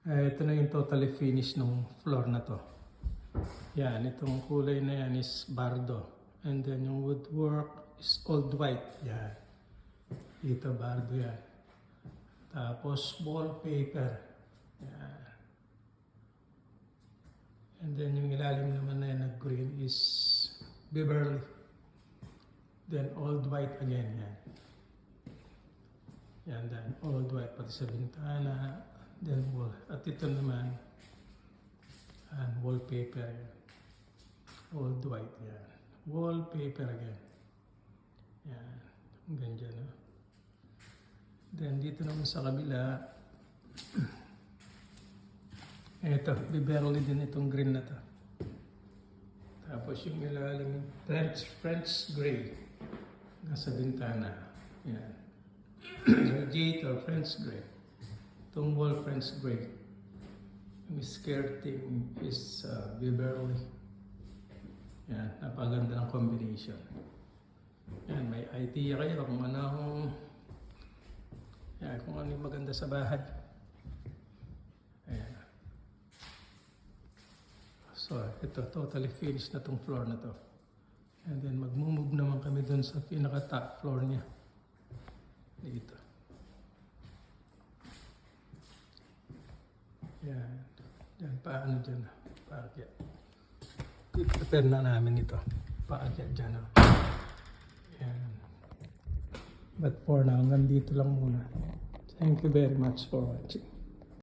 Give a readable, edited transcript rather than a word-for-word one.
Ito na yung totally finished ng floor na to. Yan, itong kulay na yan is bardo. And then yung woodwork is old white. Yan. Dito bardo yan. Tapos wallpaper. Yan. And then yung ilalim naman na yan na green is Beverly. Then old white again. Yan. Yan then old white pati sa bintana. Then wall. At ito naman and wallpaper yan. Old white yan. Wallpaper again. Yan. Hanggang dyan. No? Then dito naman sa kabila. Ito. Beverly din itong green na to. Tapos yung ilalim French gray. Nasa bintana. Yan. Radiator French gray. Itong wall French gray. Yung skirting is Beverly. Yan, napaganda ng combination. Yan, may idea kayo kung ano yung maganda sa bahay. Ayan. So, ito, totally finished na tong floor na to. And then, mag-move naman kami dun sa pinaka-top floor niya. Dito. Yan. Yan, paano dyan? Paakyat. I-prepare na namin ito. Paakyat dyan. Yan. But for now, hanggang dito lang muna. Thank you very much for watching.